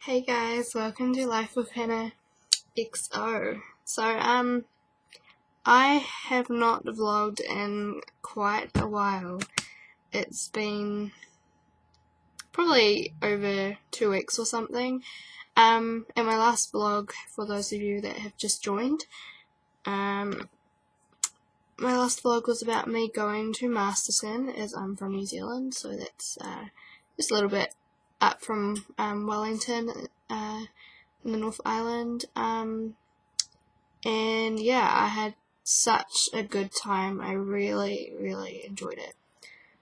Hey guys, welcome to Life with Hannah XO. I have not vlogged in quite a while. It's been probably over 2 weeks or something. And my last vlog, for those of you that have just joined, my last vlog was about me going to Masterton, as I'm from New Zealand, so that's just a little bit up from Wellington, in the North Island, and yeah, I had such a good time. I really enjoyed it.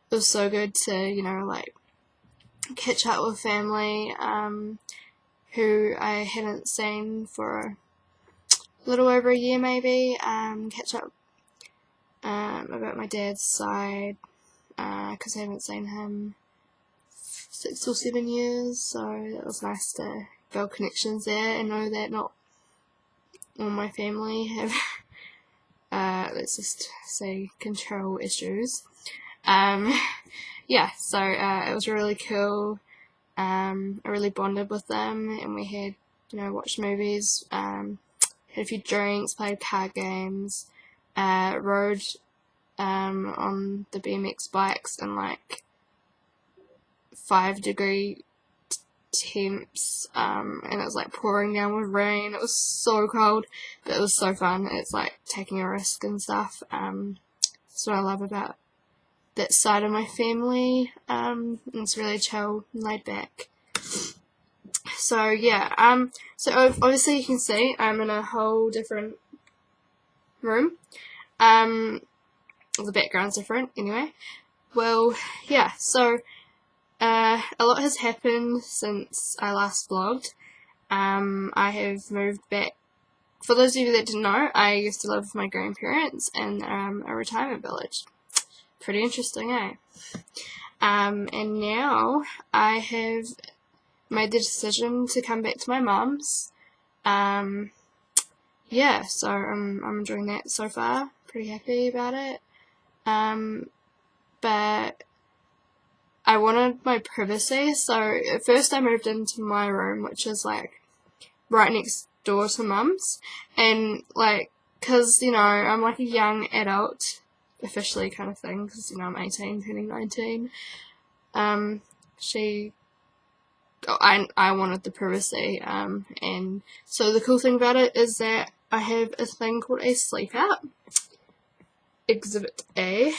It was so good to, catch up with family, who I hadn't seen for a little over a year maybe, catch up, about my dad's side, because I haven't seen him 6 or 7 years, so it was nice to build connections there and know that not all my family have, let's just say, control issues. Yeah, so it was really cool. I really bonded with them, and we had, watched movies, had a few drinks, played card games, rode on the BMX bikes in like 5-degree temps, and it was like pouring down with rain. It was so cold, but it was so fun. It's like taking a risk and stuff. That's what I love about that side of my family. It's really chill and laid back. So yeah, so obviously you can see I'm in a whole different room. The background's different anyway. Well, yeah, so a lot has happened since I last vlogged. I have moved back. For those of you that didn't know, I used to live with my grandparents in a retirement village. Pretty interesting, eh? And now I have made the decision to come back to my mum's. Yeah, so I'm enjoying that so far. Pretty happy about it. But I wanted my privacy, so at first I moved into my room, which is like right next door to mum's, and like, cause I'm like a young adult, officially kind of thing, cause I'm 18, turning 19. I wanted the privacy, and so the cool thing about it is that I have a thing called a sleep out, Exhibit A.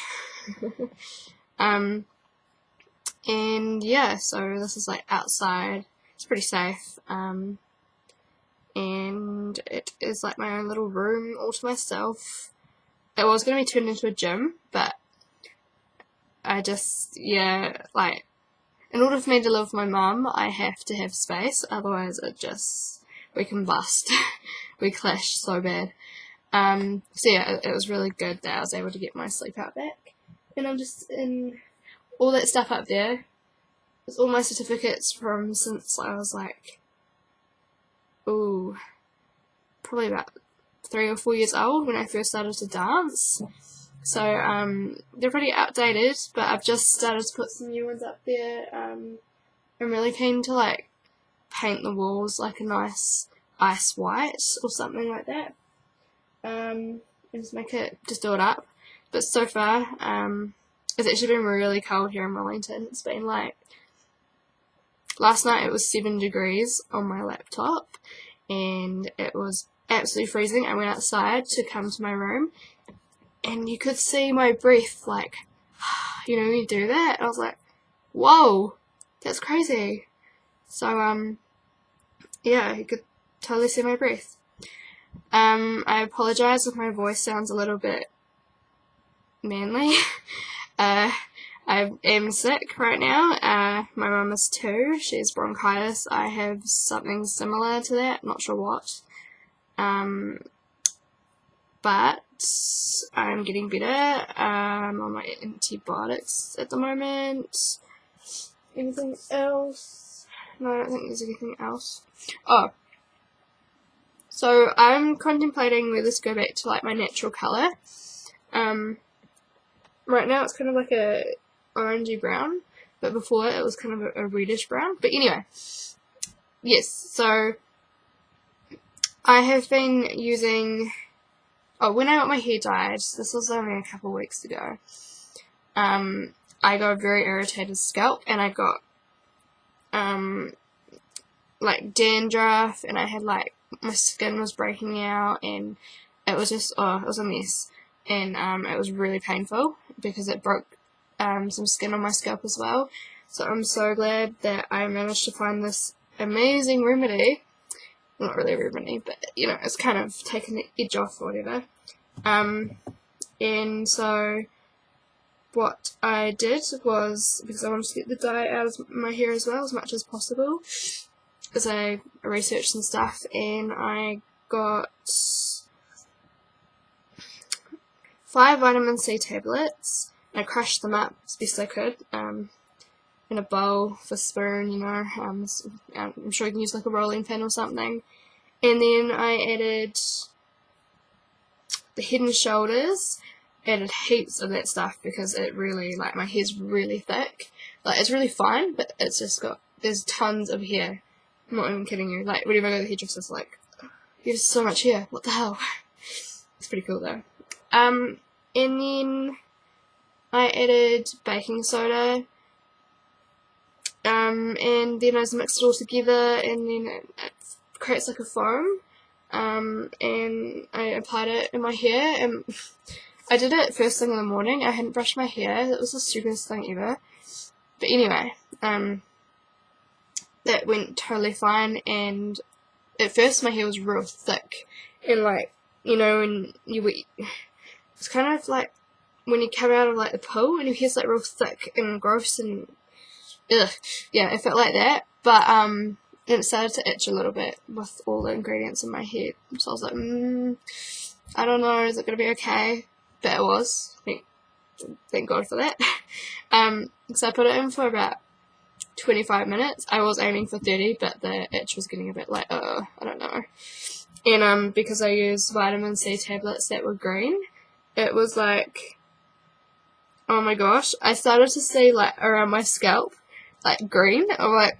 And yeah, so this is like outside. It's pretty safe. And it is like my own little room all to myself. It was going to be turned into a gym, but I just, like, in order for me to live with my mum, I have to have space, otherwise we can bust. We clash so bad. So yeah, it was really good that I was able to get my sleep out back. And I'm just in all that stuff up there. It's all my certificates from since I was like, probably about 3 or 4 years old when I first started to dance. So they're pretty outdated, but I've just started to put some new ones up there. I'm really keen to like paint the walls like a nice ice white or something like that. And just do it up. But so far, it's actually been really cold here in Wellington. It's been like, last night it was 7 degrees on my laptop, and it was absolutely freezing. I went outside to come to my room, and you could see my breath, like, when you do that, I was like, whoa, that's crazy. So, yeah, you could totally see my breath. I apologise if my voice sounds a little bit manly. I am sick right now. My mum is too. She has bronchitis. I have something similar to that. Not sure what. But I'm getting better. I'm on my antibiotics at the moment. Anything else? No, I don't think there's anything else. Oh. So I'm contemplating whether to go back to like my natural colour. Right now it's kind of like a orangey brown, but before it was kind of a reddish brown. But anyway, yes, so I have been using, when I got my hair dyed, this was only a couple of weeks ago, I got a very irritated scalp, and I got, like, dandruff, and I had, like, my skin was breaking out, and it was just, it was a mess, and, it was really painful, because it broke, some skin on my scalp as well, so I'm so glad that I managed to find this amazing remedy. Not really a remedy, but, you know, it's kind of taken the edge off or whatever, and so what I did was, because I wanted to get the dye out of my hair as well as much as possible, is I researched some stuff, and I got 5 vitamin C tablets, and I crushed them up as best I could, in a bowl with a spoon, you know, I'm sure you can use like a rolling pin or something, and then I added the Head and Shoulders, added heaps of that stuff, because it really, like, my hair's really thick, like, it's really fine, but it's just there's tons of hair. I'm not even kidding you. Like, whenever I go to the hairdresser's, like, you have so much hair. What the hell? It's pretty cool, though. And then I added baking soda. And then I just mixed it all together, and then it creates like a foam. And I applied it in my hair, and I did it first thing in the morning. I hadn't brushed my hair. It was the stupidest thing ever. But anyway, that went totally fine, and at first my hair was real thick, and like, you know, when it's kind of like when you come out of like the pool and your hair's like real thick and gross and ugh, yeah, it felt like that, but then it started to itch a little bit with all the ingredients in my hair, so I was like, I don't know, is it going to be okay? But it was, thank God for that. So I put it in for about 25 minutes. I was aiming for 30, but the itch was getting a bit like, I don't know. And because I used vitamin C tablets that were green, it was like, oh my gosh, I started to see like around my scalp, like green. I'm like,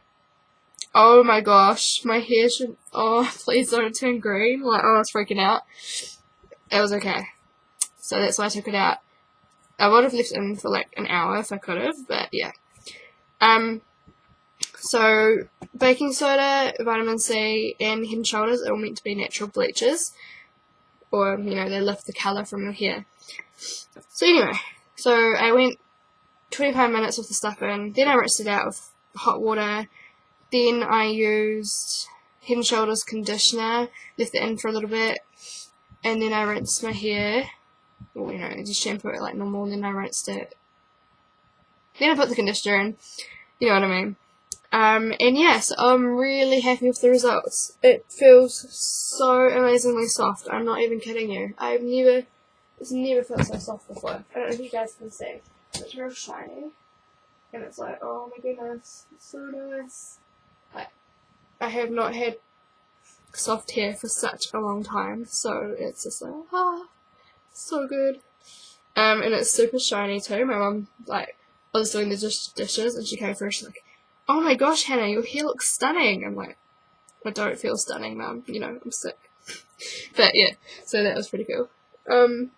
oh my gosh, my hair should, please don't turn green. Like, I was freaking out. It was okay. So that's why I took it out. I would have left it in for like an hour if I could have, but yeah. So baking soda, vitamin C, and Head and Shoulders are all meant to be natural bleachers, or, you know, they lift the colour from your hair. So anyway, so I went 25 minutes with the stuff in, then I rinsed it out with hot water, then I used Head and Shoulders conditioner, left it in for a little bit, and then I rinsed my hair, or, you know, just shampoo it like normal, and then I rinsed it. Then I put the conditioner in, you know what I mean. And yes, I'm really happy with the results. It feels so amazingly soft. I'm not even kidding you. It's never felt so soft before. I don't know if you guys can see. It's real shiny. And it's like, oh my goodness, it's so nice. I have not had soft hair for such a long time, so it's just like, so good. And it's super shiny too. My mum, like, I was doing the dishes, and she came through, she's like, oh my gosh, Hannah, your hair looks stunning. I'm like, I don't feel stunning, Mum. You know, I'm sick. But yeah, so that was pretty cool. I'm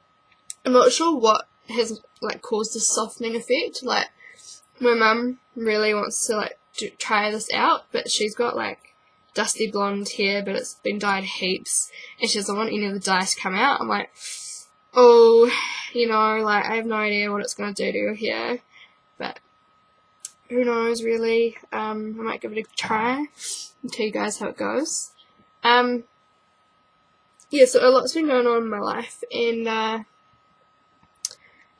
not sure what has like caused this softening effect. Like, my mum really wants to like try this out, but she's got like dusty blonde hair, but it's been dyed heaps, and she doesn't want any of the dye to come out. I'm like, oh, you know, like, I have no idea what it's going to do to your hair, but who knows, really. I might give it a try and tell you guys how it goes. Yeah, so a lot's been going on in my life, and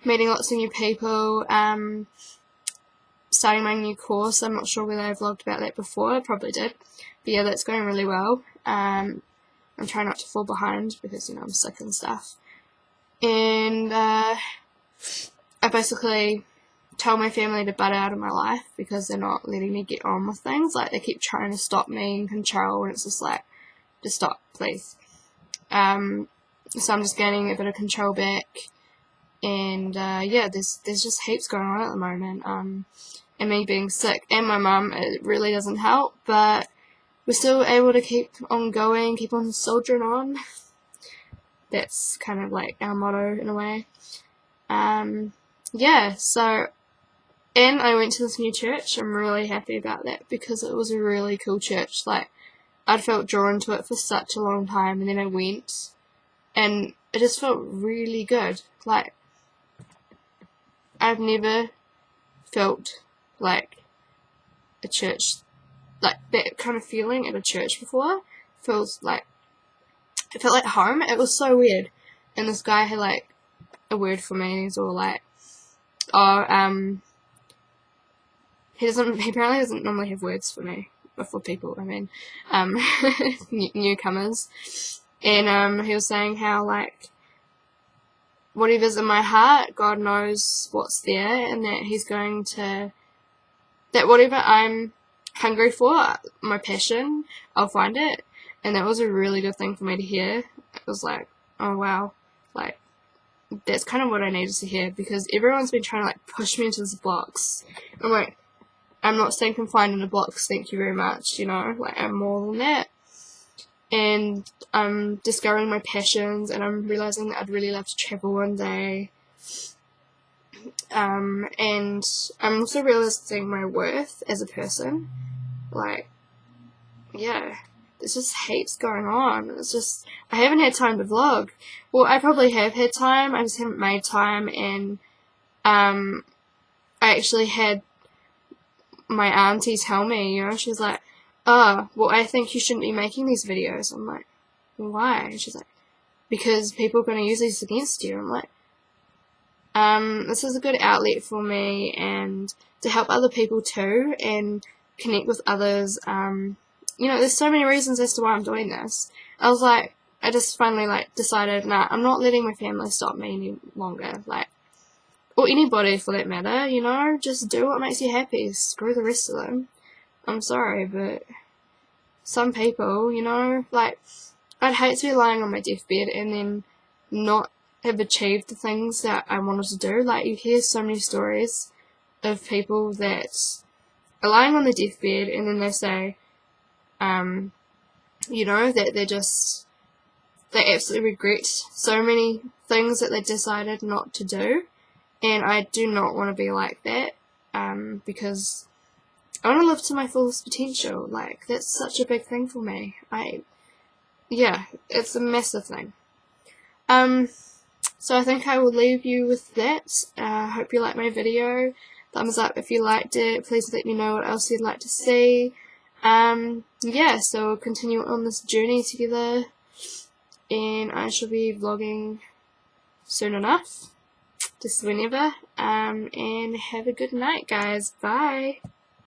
meeting lots of new people, starting my new course. I'm not sure whether I vlogged about that before. I probably did. But yeah, that's going really well. I'm trying not to fall behind because, you know, I'm sick and stuff. And I basically tell my family to butt out of my life because they're not letting me get on with things. Like, they keep trying to stop me and control, and it's just like, just stop, please. So I'm just gaining a bit of control back, and yeah, there's just heaps going on at the moment, and me being sick, and my mum, it really doesn't help, but we're still able to keep on going, keep on soldiering on. That's kind of like our motto in a way. Yeah, so, and I went to this new church. I'm really happy about that because it was a really cool church. Like, I'd felt drawn to it for such a long time, and then I went, and it just felt really good. Like, I've never felt like a church, like that kind of feeling at a church before. It felt like home. It was so weird. And this guy had like a word for me. He's all like, oh, he apparently doesn't normally have words for me, or for people, I mean, newcomers. And he was saying how, like, whatever's in my heart, God knows what's there, and that he's going to, that whatever I'm hungry for, my passion, I'll find it. And that was a really good thing for me to hear. It was like, oh wow, like, that's kind of what I needed to hear, because everyone's been trying to like push me into this box. I'm like, I'm not staying confined in a box, thank you very much, you know, like, I'm more than that. And I'm discovering my passions, and I'm realising that I'd really love to travel one day. And I'm also realising my worth as a person. Like, yeah, there's just heaps going on. It's just, I haven't had time to vlog. Well, I probably have had time, I just haven't made time, and I actually had my auntie tell me, you know, she's like, oh, well, I think you shouldn't be making these videos. I'm like, why? And she's like, because people are going to use these against you. I'm like, this is a good outlet for me, and to help other people too, and connect with others. You know, there's so many reasons as to why I'm doing this. I was like, I just finally like decided, nah, I'm not letting my family stop me any longer. Like, or anybody for that matter, you know, just do what makes you happy. Screw the rest of them. I'm sorry, but some people, you know, like, I'd hate to be lying on my deathbed and then not have achieved the things that I wanted to do. Like, you hear so many stories of people that are lying on their deathbed and then they say, you know, that they absolutely regret so many things that they decided not to do. And I do not want to be like that, because I want to live to my fullest potential. Like, that's such a big thing for me. Yeah, it's a massive thing. So I think I will leave you with that. Hope you liked my video. Thumbs up if you liked it. Please let me know what else you'd like to see. Yeah, so we'll continue on this journey together, and I shall be vlogging soon enough. Just whenever, and have a good night, guys. Bye.